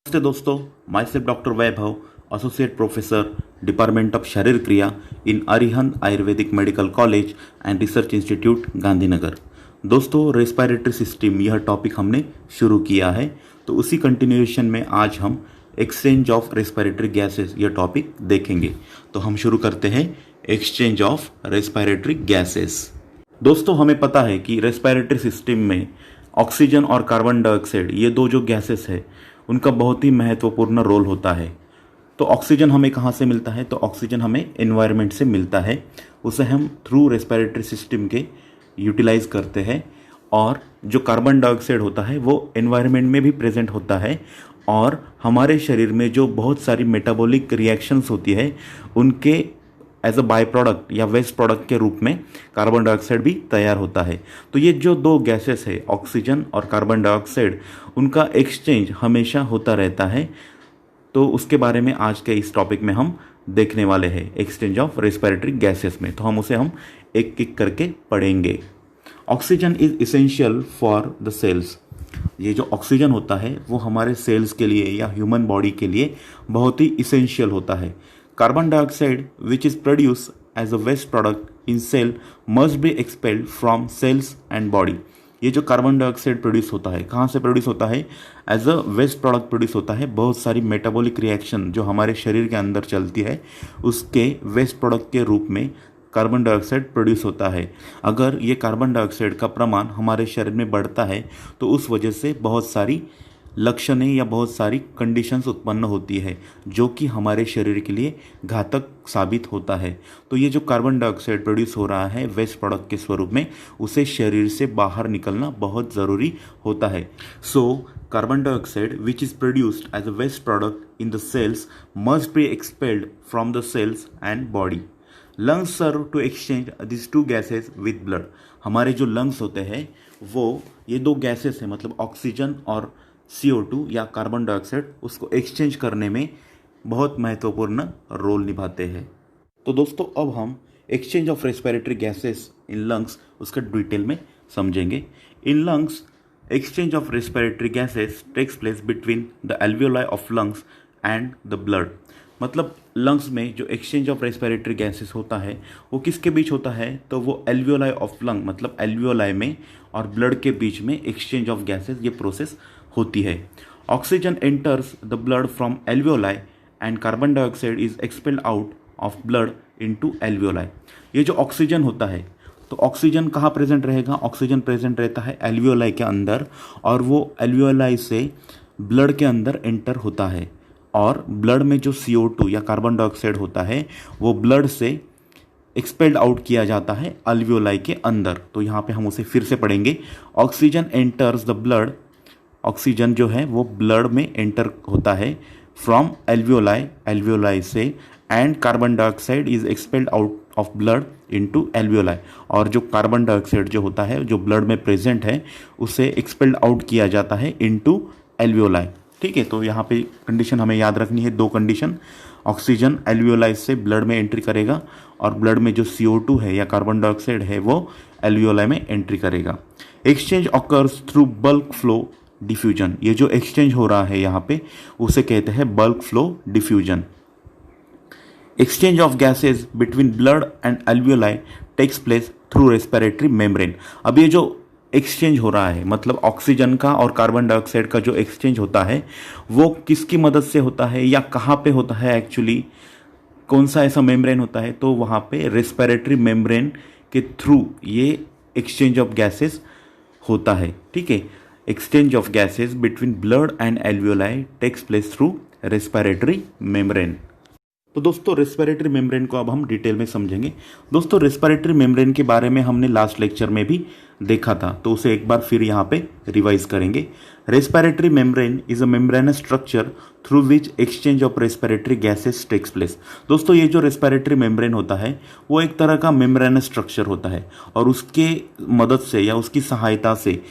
नमस्ते दोस्तों, myself doctor Vaibhav, associate professor, department of शरीर क्रिया in Arihant Ayurvedic medical college and research institute Gandhinagar. दोस्तों, रेस्पिरेटरी सिस्टम यह टॉपिक हमने शुरू किया है, तो उसी कंटिन्यूएशन में आज हम एक्सचेंज ऑफ रेस्पिरेटरी गैसेस यह टॉपिक देखेंगे। तो हम शुरू करते हैं एक्सचेंज ऑफ रेस्पिरेटरी गैसेस। दोस्तों, हमें पता है कि रेस्पिरेटरी सिस्टम में ऑक्सीजन और कार्बन डाइऑक्साइड ये दो जो गैसेस है उनका बहुत ही महत्वपूर्ण रोल होता है। तो ऑक्सीजन हमें कहाँ से मिलता है? तो ऑक्सीजन हमें एनवायरनमेंट से मिलता है, उसे हम थ्रू रेस्पिरेटरी सिस्टम के यूटिलाइज करते हैं। और जो कार्बन डाइऑक्साइड होता है वो एनवायरनमेंट में भी प्रेजेंट होता है, और हमारे शरीर में जो बहुत सारी मेटाबॉलिक रिएक्शंस होती है उनके एज अ बाय प्रोडक्ट या वेस्ट प्रोडक्ट के रूप में कार्बन डाइऑक्साइड भी तैयार होता है। तो ये जो दो गैसेस है ऑक्सीजन और कार्बन डाइऑक्साइड, उनका एक्सचेंज हमेशा होता रहता है। तो उसके बारे में आज के इस टॉपिक में हम देखने वाले हैं, एक्सचेंज ऑफ रेस्पिरेटरी गैसेस में। तो हम उसे एक एक करके पढ़ेंगे। Oxygen is essential for the cells. ये जो ऑक्सीजन होता है वो हमारे सेल्स के लिए या ह्यूमन बॉडी के लिए बहुत ही इसेंशियल होता है। Carbon dioxide which is produce as a waste product in cell must be expelled from cells and body. ये जो कार्बन डाइऑक्साइड प्रोड्यूस होता है, कहाँ से प्रोड्यूस होता है? As a waste product produce होता है। बहुत सारी मेटाबॉलिक रिएक्शन जो हमारे शरीर के अंदर चलती है उसके वेस्ट प्रोडक्ट के रूप में कार्बन डाइऑक्साइड प्रोड्यूस होता है। अगर ये कार्बन डाइऑक्साइड का प्रमाण हमारे शरीर में बढ़ता है तो उस वजह से बहुत सारी लक्षणें या बहुत सारी कंडीशंस उत्पन्न होती है जो कि हमारे शरीर के लिए घातक साबित होता है। तो ये जो कार्बन डाइऑक्साइड प्रोड्यूस हो रहा है वेस्ट प्रोडक्ट के स्वरूप में, उसे शरीर से बाहर निकलना बहुत ज़रूरी होता है। So carbon dioxide which is produced as a waste product in the cells must be expelled from the cells and body. Lungs serve to exchange this two gases with blood. हमारे जो लंग्स होते हैं वो ये दो gases हैं, मतलब oxygen और CO2 या कार्बन डाइऑक्साइड, उसको एक्सचेंज करने में बहुत महत्वपूर्ण रोल निभाते हैं। तो दोस्तों, अब हम exchange of respiratory gases in lungs उसका डिटेल में समझेंगे। In lungs exchange of respiratory gases takes place between the alveoli of lungs and the blood. मतलब लंग्स में जो एक्सचेंज ऑफ रेस्पिरेटरी गैसेस होता है वो किसके बीच होता है? तो वो एल्वियोलाई ऑफ लंग, मतलब एल्वियोलाई में और ब्लड के बीच में एक्सचेंज ऑफ गैसेस ये प्रोसेस होती है। Oxygen enters the blood from alveoli and carbon dioxide is expelled out of blood into alveoli. ये जो ऑक्सीजन होता है, तो ऑक्सीजन कहाँ प्रेजेंट रहेगा? ऑक्सीजन प्रेजेंट रहता है एल्वियोलाई के अंदर, और वो एल्वियोलाई से ब्लड के अंदर एंटर होता है। और ब्लड में जो CO2 या कार्बन डाइऑक्साइड होता है वो ब्लड से एक्सपेल्ड आउट किया जाता है एल्वियोलाई के अंदर। तो यहाँ पे हम उसे फिर से पढ़ेंगे। Oxygen enters the blood, oxygen जो है वो ब्लड में एंटर होता है फ्रॉम एल्वियोलाई, एल्वियोलाई से, and carbon dioxide is expelled out of blood into alveoli. और जो कार्बन डाइऑक्साइड जो होता है जो ब्लड में प्रेजेंट है उसे एक्सपेल्ड आउट किया जाता है इनटू एल्वियोलाई। ठीक है, तो यहाँ पे कंडीशन हमें याद रखनी है, दो कंडीशन। ऑक्सीजन एल्वियोलाई से ब्लड में एंट्री करेगा और ब्लड में जो CO2 है या कार्बन डाइऑक्साइड है वो एल्वियोलाई में एंट्री करेगा। Exchange occurs through bulk flow diffusion. ये जो एक्सचेंज हो रहा है यहाँ पे उसे कहते हैं bulk flow diffusion. Exchange of gases between blood and alveoli takes place through respiratory membrane. अब ये जो एक्सचेंज हो रहा है, मतलब ऑक्सीजन का और कार्बन डाइऑक्साइड का जो एक्सचेंज होता है वो किसकी मदद से होता है या कहाँ पे होता है? एक्चुअली कौन सा ऐसा मेम्ब्रेन होता है? तो वहाँ पे रेस्पिरेटरी मेम्ब्रेन के थ्रू ये एक्सचेंज ऑफ गैसेस होता है। ठीक है, exchange of gases between blood and alveoli takes place through respiratory membrane. तो दोस्तों, रेस्पिरेटरी मेम्ब्रेन को अब हम डिटेल में समझेंगे। दोस्तों, रेस्पिरेटरी मेम्ब्रेन के बारे में हमने लास्ट लेक्चर में भी देखा था, तो उसे एक बार फिर यहाँ पे रिवाइज करेंगे। Respiratory membrane is a membranous structure through which exchange of respiratory gases takes place. दोस्तों, ये जो रेस्पिरेटरी मेम्ब्रेन होता है वो एक तरह का मेम्ब्रेनस स्ट्रक्चर होता है और उसके मदद से या उसकी सहायता से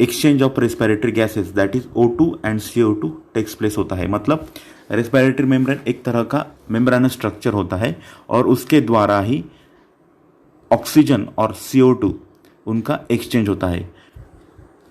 exchange of respiratory gases that is O2 and CO2 takes place होता है। मतलब रेस्पिरेटरी मेम्ब्रेन एक तरह का मेम्ब्रेनस स्ट्रक्चर होता है और उसके द्वारा ही ऑक्सीजन और CO2 उनका एक्सचेंज होता है।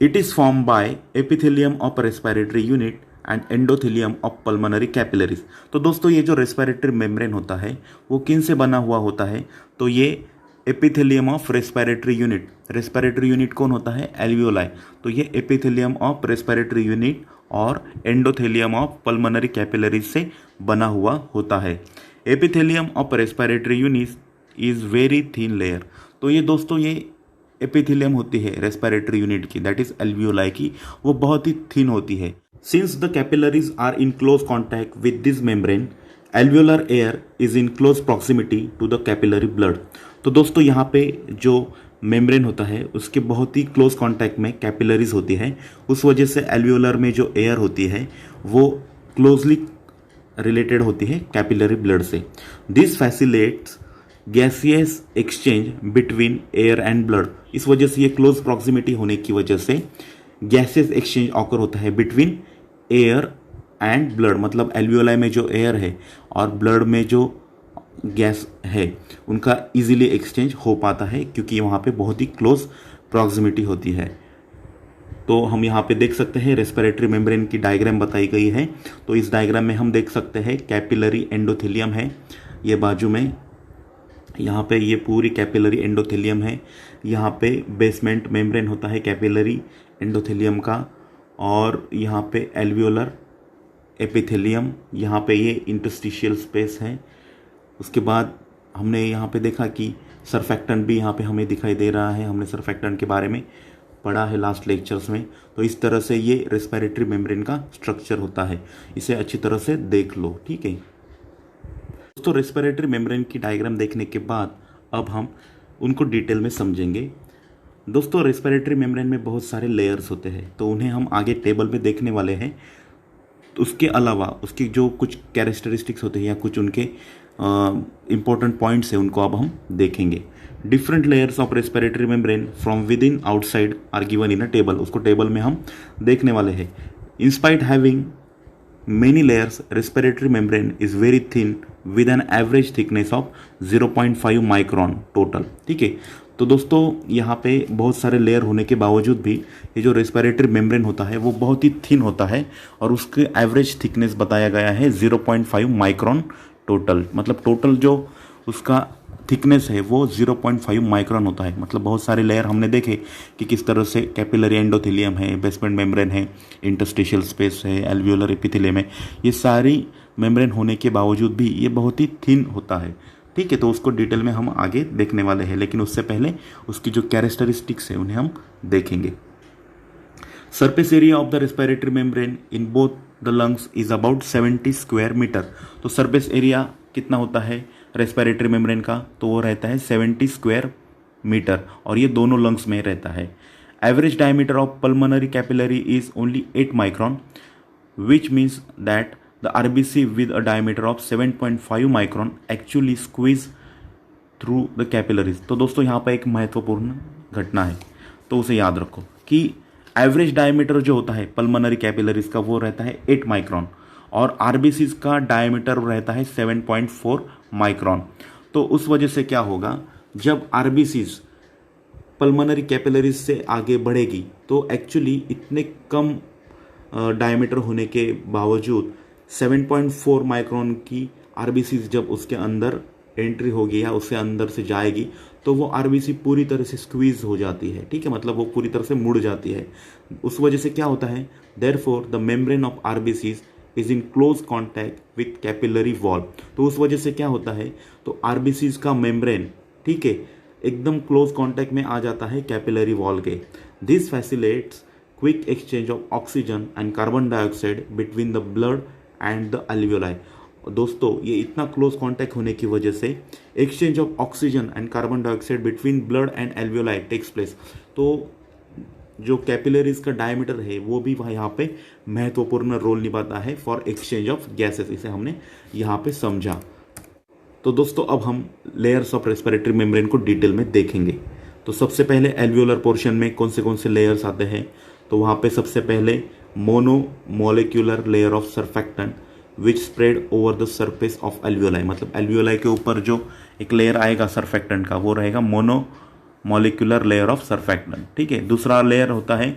It is form by epithelium of respiratory unit and endothelium of pulmonary capillaries. तो दोस्तों ये जो रेस्पिरेटरी मेम्ब्रेन होता है वो किन से बना हुआ होता है? तो ये epithelium of respiratory unit. Respiratory unit कौन होता है? एल्वियोलाई। तो ये एपिथेलियम ऑफ रेस्पिरेटरी यूनिट और एंडोथेलियम ऑफ पल्मोनरी कैपिलरीज से बना हुआ होता है। Epithelium of respiratory unit is very thin layer. तो ये दोस्तों ये एपिथेलियम होती है रेस्पिरेटरी यूनिट की, दैट इज एल्वियोलाई की, वो बहुत ही थिन होती है। Since the capillaries are in close contact with this membrane, alveolar air is in close proximity to the capillary blood. तो दोस्तों यहाँ पे जो मेम्ब्रेन होता है उसके बहुत ही क्लोज कॉन्टैक्ट में कैपिलरीज होती है, उस वजह से एल्वियोलर में जो एयर होती है वो क्लोजली रिलेटेड होती है कैपिलरी ब्लड से। This facilitates gaseous exchange between air and blood. इस वजह से ये क्लोज प्रॉक्सिमिटी होने की वजह से गैसियस एक्सचेंज ऑकर होता है बिटवीन एयर एंड ब्लड, मतलब एल्वियोलाई में जो एयर है और ब्लड में जो गैस है उनका इजीली एक्सचेंज हो पाता है क्योंकि वहाँ पे बहुत ही क्लोज प्रॉक्सिमिटी होती है। तो हम यहाँ पे देख सकते हैं रेस्पिरेटरी मेम्ब्रेन की डायग्राम बताई गई है। तो इस डायग्राम में हम देख सकते हैं कैपिलरी एंडोथेलियम है, ये बाजू में यहाँ पे ये पूरी कैपिलरी एंडोथेलियम है। यहाँ पे बेसमेंट मेम्ब्रेन होता है कैपिलरी एंडोथेलियम का, और यहाँ पे एल्वियोलर एपिथेलियम, यहाँ पे ये इंटरस्टिशियल स्पेस है। उसके बाद हमने यहाँ पे देखा कि सरफेक्टेंट भी यहाँ पे हमें दिखाई दे रहा है, हमने सरफेक्टेंट के बारे में पढ़ा है लास्ट लेक्चर्स में। तो इस तरह से ये रेस्पिरेटरी मेम्ब्रेन का स्ट्रक्चर होता है, इसे अच्छी तरह से देख लो, ठीक है दोस्तों। रेस्पिरेटरी मेम्ब्रेन की डायग्राम देखने के बाद अब हम उनको डिटेल में समझेंगे। दोस्तों रेस्पिरेटरी मेम्ब्रेन में बहुत सारे लेयर्स होते हैं, तो उन्हें हम आगे टेबल में देखने वाले हैं। उसके अलावा उसकी जो कुछ कैरेक्टरिस्टिक्स होते हैं या कुछ उनके इंपॉर्टेंट पॉइंट्स हैं उनको अब हम देखेंगे। Different layers of respiratory membrane from with in outside are given in a table. उसको टेबल में हम देखने वाले हैं। In spite having many layers, respiratory membrane is very thin with an average thickness of 0.5 micron total, ठीक है। तो दोस्तों यहाँ पे बहुत सारे लेयर होने के बावजूद भी ये जो रेस्पिरेटरी मेम्ब्रेन होता है वो बहुत ही थिन होता है और उसके एवरेज थिकनेस बताया गया है 0.5 माइक्रोन टोटल। मतलब टोटल जो उसका थिकनेस है वो 0.5 माइक्रोन होता है। मतलब बहुत सारे लेयर हमने देखे कि किस तरह से कैपिलरी एंडोथेलियम है, बेसमेंट मेम्ब्रेन है, इंटरस्टिशियल स्पेस है, एल्वियोलर एपिथेलियम है, ये सारी मेम्ब्रेन होने के बावजूद भी ये बहुत ही थिन होता है, ठीक है। तो उसको डिटेल में हम आगे देखने वाले हैं, लेकिन उससे पहले उसकी जो कैरेक्टरिस्टिक्स है उन्हें हम देखेंगे। Surface area of the respiratory membrane in both the lungs is about 70 square metre. तो सरफेस एरिया कितना होता है रेस्पिरेटरी मेम्ब्रेन का? तो वो रहता है 70 स्क्वायर मीटर और ये दोनों लंग्स में रहता है। Average diameter of pulmonary capillary is only 8 micron, which means that the RBC with a diameter of 7.5 micron actually squeeze through the capillaries। तो दोस्तों यहाँ पर एक महत्वपूर्ण घटना है, तो उसे याद रखो कि एवरेज डायमीटर जो होता है पल्मोनरी कैपिलरीज का वो रहता है 8 माइक्रोन और आरबीसीज का डायमीटर रहता है 7.4 माइक्रोन। तो उस वजह से क्या होगा, जब आरबीसीज पल्मोनरी कैपिलरीज से आगे बढ़ेगी तो एक्चुअली इतने कम डायमीटर होने के बावजूद 7.4 माइक्रोन की आरबीसी जब उसके अंदर एंट्री होगी या उससे अंदर से जाएगी तो वो आरबीसी पूरी तरह से स्क्वीज हो जाती है, ठीक है। मतलब वो पूरी तरह से मुड़ जाती है। उस वजह से क्या होता है, therefore the membrane of RBCs is in close contact with capillary wall. तो उस वजह से क्या होता है, तो आरबीसीज का मेम्ब्रेन, ठीक है, एकदम क्लोज कॉन्टैक्ट में आ जाता है कैपिलरी वॉल के। This facilitates quick exchange of oxygen and carbon dioxide between the blood and the alveoli. दोस्तों ये इतना क्लोज कॉन्टैक्ट होने की वजह से exchange of oxygen and carbon dioxide between blood and alveoli takes place. तो जो कैपिलरीज का डायमीटर है वो भी यहाँ पे महत्वपूर्ण रोल निभाता है फॉर एक्सचेंज ऑफ गैसेस, इसे हमने यहाँ पे समझा। तो दोस्तों अब हम लेयर्स ऑफ रेस्पिरेटरी मेम्ब्रेन को डिटेल में देखेंगे। तो सबसे पहले एल्वियोलर पोर्शन में कौन से लेयर्स आते हैं, तो वहाँ पे सबसे पहले monomolecular layer of surfactant which spread over the surface of alveoli. मतलब एल्वियोलाई के ऊपर जो एक लेयर आएगा सरफेक्टेंट का वो रहेगा मोनोमोलिक्यूलर लेयर ऑफ सरफेक्टेंट, ठीक है। दूसरा लेयर होता है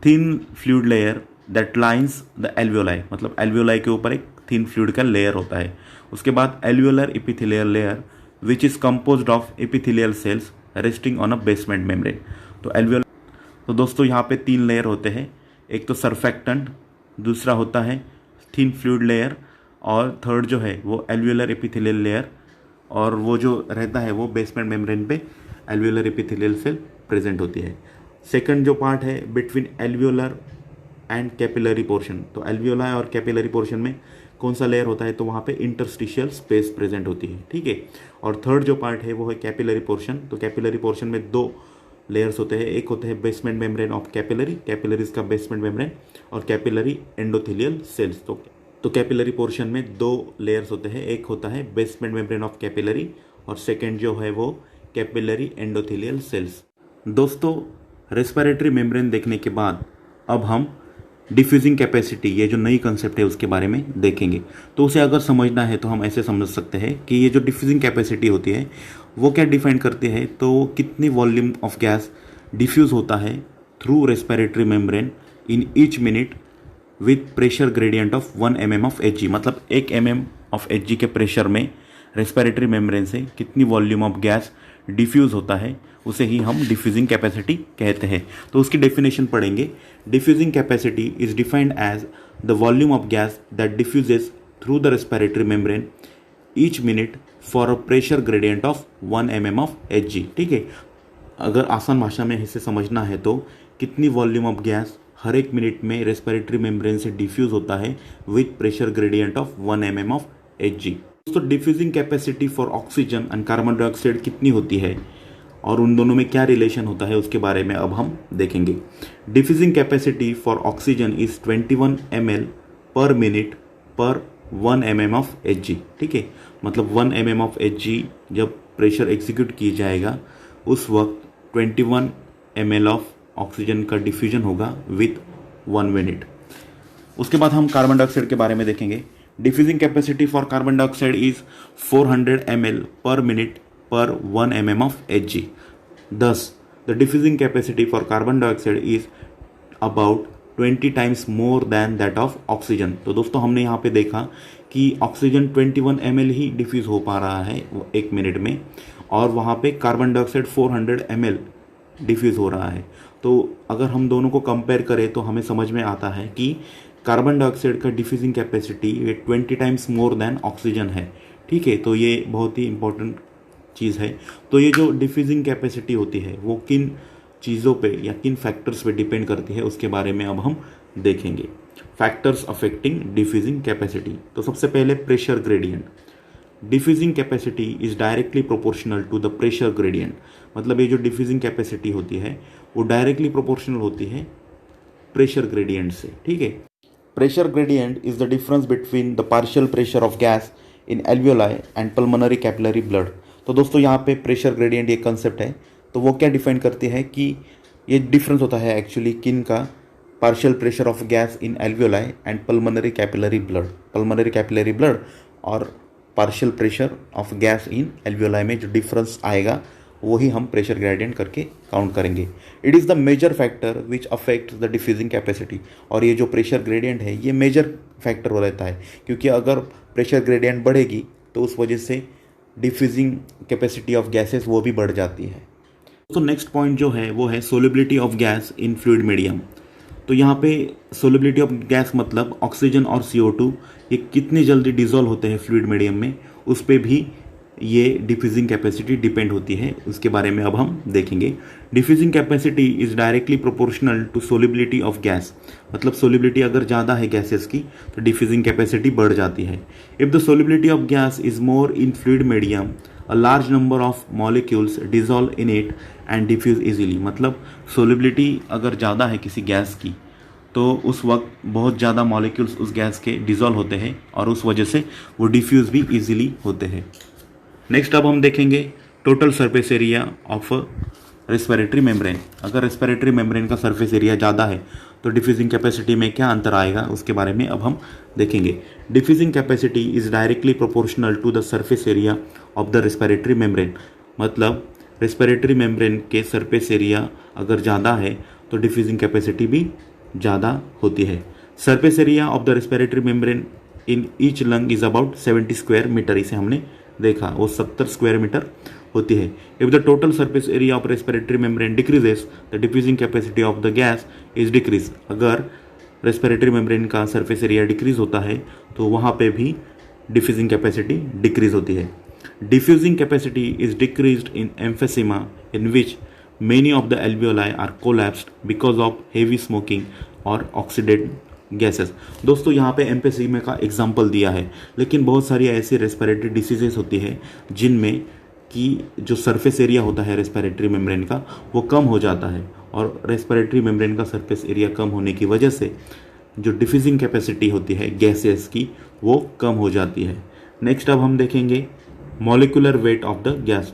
thin fluid layer that lines the alveoli, मतलब एल्वियोलाई के ऊपर एक थिन फ्लूइड का लेयर होता है। उसके बाद alveolar epithelial layer which is composed of epithelial cells resting on a basement membrane. तो एल्वियोलर, तो दोस्तों यहाँ पे 3 लेयर होते हैं, एक तो सरफेक्टेंट, दूसरा होता है थिन फ्लूइड लेयर, और थर्ड जो है वो एल्वियोलर एपिथेलियल लेयर, और वो जो रहता है वो बेसमेंट मेम्ब्रेन पे एल्वियोलर एपिथेलियल सेल प्रेजेंट होती है। सेकंड जो पार्ट है between alveolar and capillary portion, तो एल्वियोलाई और कैपिलरी पोर्शन में कौन सा लेयर होता है, तो वहाँ पे इंटरस्टिशियल स्पेस प्रेजेंट होती है, ठीक है। और थर्ड जो पार्ट है वो है कैपिलरी पोर्शन। तो कैपिलरी पोर्शन में 2 लेयर्स होते हैं, एक होते हैं basement membrane of capillary, capillaries का बेसमेंट मेम्ब्रेन, और कैपिलरी एंडोथेलियल सेल्स। तो कैपिलरी पोर्शन में 2 लेयर्स होते हैं, एक होता है बेसमेंट मेम्ब्रेन ऑफ कैपिलरी और सेकेंड जो है वो कैपिलरी एंडोथेलियल सेल्स। दोस्तों, रेस्पिरेटरी मेम्ब्रेन देखने के बाद अब हम डिफ्यूजिंग कैपेसिटी, ये जो नई कंसेप्ट है उसके बारे में देखेंगे। तो उसे अगर समझना है तो हम ऐसे समझ सकते हैं कि ये जो डिफ्यूजिंग कैपेसिटी होती है वो क्या डिफाइन करती है, तो कितनी वॉल्यूम ऑफ गैस डिफ्यूज़ होता है through respiratory membrane in each minute with pressure gradient of 1 mm of Hg, मतलब 1 mm ऑफ Hg के प्रेशर में रेस्पिरेटरी मेम्ब्रेन से कितनी वॉल्यूम ऑफ गैस डिफ्यूज़ होता है, उसे ही हम डिफ्यूजिंग कैपेसिटी कहते हैं। तो उसकी डेफिनेशन पढ़ेंगे। Diffusing capacity is defined as the volume of gas that diffuses through the respiratory membrane each minute for a pressure gradient of 1 mm of Hg, ठीक है। अगर आसान भाषा में इसे समझना है तो कितनी वॉल्यूम ऑफ गैस हर एक मिनट में रेस्पिरेटरी मेम्ब्रेन से डिफ्यूज होता है with pressure gradient of 1 mm of Hg। दोस्तों, diffusing capacity for oxygen and carbon dioxide कितनी होती है और उन दोनों में क्या रिलेशन होता है उसके बारे में अब हम देखेंगे। Diffusing capacity for oxygen is 21 ml per minute per 1 mm of Hg, ठीक है। मतलब 1 mm ऑफ Hg जब प्रेशर एग्जीक्यूट किया जाएगा उस वक्त 21 ml ऑफ ऑक्सीजन का डिफ्यूजन होगा विथ 1 मिनट। उसके बाद हम कार्बन डाइऑक्साइड के बारे में देखेंगे। Diffusing capacity for carbon dioxide is 400 ml per minute per 1 mm of Hg। Thus, the diffusing capacity for carbon dioxide is about 20 times more than that of oxygen। तो दोस्तों, हमने यहाँ पे देखा कि ऑक्सीजन 21 ml ही डिफ्यूज़ हो पा रहा है 1 मिनट में, और वहाँ पे कार्बन डाइऑक्साइड 400 ml डिफ्यूज़ हो रहा है। तो अगर हम दोनों को कंपेयर करें तो हमें समझ में आता है कि कार्बन डाइऑक्साइड का diffusing capacity 20 times more than oxygen है, ठीक है। तो ये बहुत ही इंपॉर्टेंट चीज़ है। तो ये जो डिफ्यूजिंग कैपेसिटी होती है वो किन चीज़ों पे या किन फैक्टर्स पे डिपेंड करती है उसके बारे में अब हम देखेंगे। Factors affecting diffusing capacity. तो सबसे पहले pressure gradient. Diffusing capacity is directly proportional to the pressure gradient, मतलब ये जो डिफ्यूजिंग कैपेसिटी होती है वो डायरेक्टली प्रोपोर्शनल होती है प्रेशर ग्रेडियंट से, ठीक है। Pressure gradient is the difference between the partial pressure of gas in alveoli and pulmonary capillary blood. तो दोस्तों, यहाँ पे प्रेशर ग्रेडियंट ये कंसेप्ट है, तो वो क्या डिफाइन करती है कि ये डिफरेंस होता है एक्चुअली किन का, partial pressure of gas in alveoli and pulmonary capillary blood और partial pressure of gas in alveoli में जो डिफरेंस आएगा वही हम प्रेशर ग्रेडियंट करके काउंट करेंगे। It is the major factor which affects the diffusing capacity. और ये जो प्रेशर ग्रेडियंट है ये मेजर फैक्टर हो रहता है, क्योंकि अगर प्रेशर ग्रेडियंट बढ़ेगी तो उस वजह से डिफ्यूजिंग कैपेसिटी ऑफ गैसेस वो भी बढ़ जाती है। तो नेक्स्ट पॉइंट जो है वो है solubility of gas in fluid medium. तो यहाँ पे सोलिबिलिटी ऑफ गैस मतलब ऑक्सीजन और CO2 ये कितनी जल्दी डिजोल्व होते हैं फ्लूइड मीडियम में, उस पर भी ये डिफ्यूजिंग कैपेसिटी डिपेंड होती है। उसके बारे में अब हम देखेंगे। Diffusing capacity is directly proportional to solubility of gas, मतलब सोलिबिलिटी अगर ज़्यादा है गैसेस की तो डिफ्यूजिंग कैपेसिटी बढ़ जाती है। If the solubility of gas is more in fluid medium a large number of molecules dissolve in it and diffuse easily, मतलब सोलिबिलिटी अगर ज़्यादा है किसी गैस की तो उस वक्त बहुत ज़्यादा मॉलिक्यूल्स उस गैस के डिजोल्व होते हैं और उस वजह से वो डिफ्यूज़ भी इजीली होते हैं। नेक्स्ट अब हम देखेंगे total surface area of respiratory membrane. अगर रेस्पिरेटरी मेम्ब्रेन का सरफेस एरिया ज़्यादा है तो डिफ्यूजिंग कैपेसिटी में क्या अंतर आएगा उसके बारे में अब हम देखेंगे। Diffusing capacity is directly proportional to the surface area of the respiratory membrane, मतलब रेस्पिरेटरी मेम्ब्रेन के सरफेस एरिया अगर ज़्यादा है तो डिफ्यूजिंग कैपेसिटी भी ज़्यादा होती है। Surface area of the respiratory membrane in each lung is about 70 square metre, इसे हमने देखा वो 70 स्क्वायर मीटर होती है। If the total surface area of respiratory membrane decreases the diffusing capacity of the gas is decrease. अगर respiratory membrane का surface area decrease होता है तो वहाँ पे भी डिफ्यूजिंग कैपेसिटी डिक्रीज होती है। Diffusing capacity is decreased in emphysema in which many of the alveoli are collapsed because of heavy smoking और oxidant gases। दोस्तों यहाँ पे एम्फेसीमा का एग्जाम्पल दिया है, लेकिन बहुत सारी ऐसी रेस्पिरेटरी डिसीजेस होती है जिनमें कि जो सरफेस एरिया होता है रेस्पिरेटरी मेम्ब्रेन का वो कम हो जाता है, और रेस्पिरेटरी मेम्ब्रेन का सरफेस एरिया कम होने की वजह से जो डिफ्यूजिंग कैपेसिटी होती है गैसेस की वो कम हो जाती है। नेक्स्ट अब हम देखेंगे molecular weight of the gas.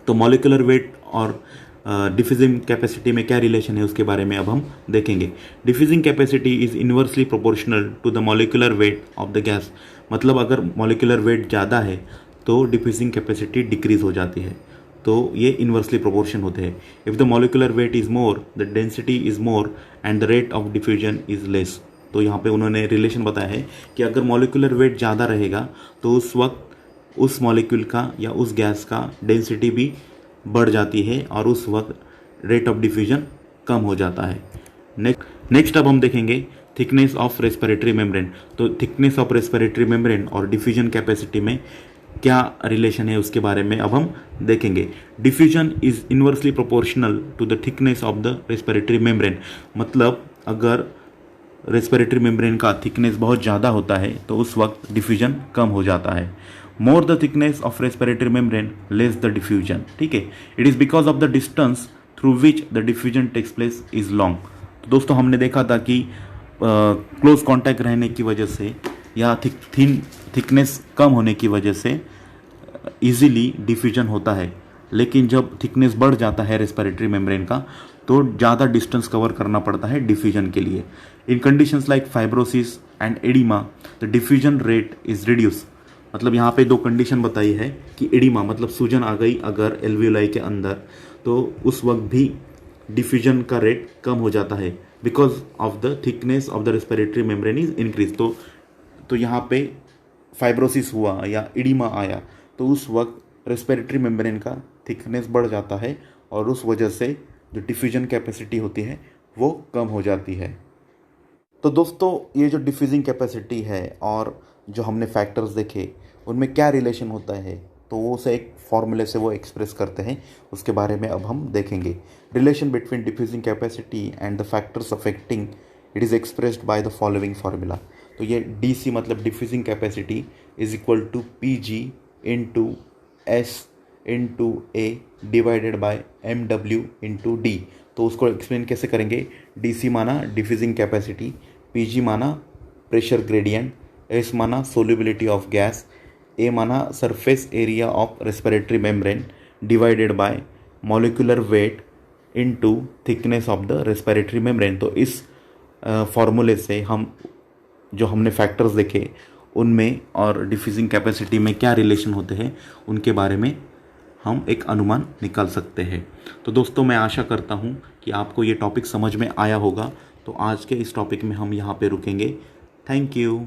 तो मॉलिक्यूलर वेट और डिफ्यूजिंग कैपेसिटी में क्या रिलेशन है उसके बारे में अब हम देखेंगे। Diffusing capacity is inversely proportional to the molecular weight of the gas. मतलब अगर मॉलिक्यूलर वेट ज़्यादा है तो डिफ्यूजिंग कैपेसिटी डिक्रीज हो जाती है, तो ये इन्वर्सली प्रोपोर्शन होते हैं। If the molecular wait is more the density is more and the rate of diffusion is less. तो यहाँ पे उन्होंने रिलेशन बताया है कि अगर मॉलिक्यूलर वेट ज़्यादा रहेगा तो उस वक्त उस मॉलिक्यूल का या उस गैस का डेंसिटी भी बढ़ जाती है और उस वक्त रेट ऑफ डिफ्यूजन कम हो जाता है। नेक्स्ट अब हम देखेंगे थिकनेस ऑफ रेस्पिरेटरी मेम्ब्रेन। तो थिकनेस ऑफ रेस्पिरेटरी मेम्ब्रेन और डिफ्यूजन कैपेसिटी में क्या रिलेशन है उसके बारे में अब हम देखेंगे। Diffusion is inversely proportional to the thickness of the respiratory membrane. मतलब अगर रेस्पिरेटरी मेम्ब्रेन का थिकनेस बहुत ज़्यादा होता है तो उस वक्त डिफ्यूजन कम हो जाता है। More the thickness of respiratory membrane less the diffusion. ठीक है, it is because of the distance through which the diffusion takes place is long. तो दोस्तों हमने देखा था कि क्लोज कॉन्टैक्ट रहने की वजह से या थिकनेस कम होने की वजह से इजीली डिफ्यूजन होता है, लेकिन जब थिकनेस बढ़ जाता है रेस्पिरेटरी मेम्ब्रेन का तो ज़्यादा डिस्टेंस कवर करना पड़ता है डिफ्यूजन के लिए। In conditions like fibrosis and edema the diffusion rate is reduce. मतलब यहाँ पे दो कंडीशन बताई है कि एडिमा मतलब सूजन आ गई अगर एल्वियोलाई के अंदर तो उस वक्त भी डिफ्यूजन का रेट कम हो जाता है because of the thickness of the respiratory membrane is increase. तो यहाँ पे फाइब्रोसिस हुआ या एडिमा आया तो उस वक्त रेस्पिरेटरी मेम्ब्रेन का थिकनेस बढ़ जाता है और उस वजह से जो डिफ्यूजन कैपेसिटी होती है वो कम हो जाती है। तो दोस्तों ये जो डिफ्यूजिंग कैपेसिटी है और जो हमने फैक्टर्स देखे उनमें क्या रिलेशन होता है तो वो उसे एक फॉर्मूले से वो एक्सप्रेस करते हैं, उसके बारे में अब हम देखेंगे। Relation between diffusing capacity and the factors affecting it is expressed by the following formula. तो ये DC मतलब diffusing capacity is equal to PG into S into A divided by MW into D। तो उसको explain कैसे करेंगे। DC माना diffusing capacity, PG माना pressure gradient, S माना सोल्यूबिलिटी ऑफ गैस, A माना surface area of respiratory membrane divided by molecular weight into thickness of the respiratory membrane. तो इस फॉर्मूले से हम जो हमने फैक्टर्स देखे उनमें और डिफ्यूजिंग कैपेसिटी में क्या रिलेशन होते हैं उनके बारे में हम एक अनुमान निकाल सकते हैं। तो दोस्तों मैं आशा करता हूँ कि आपको ये टॉपिक समझ में आया होगा। तो आज के इस टॉपिक में हम यहाँ पे रुकेंगे। Thank you.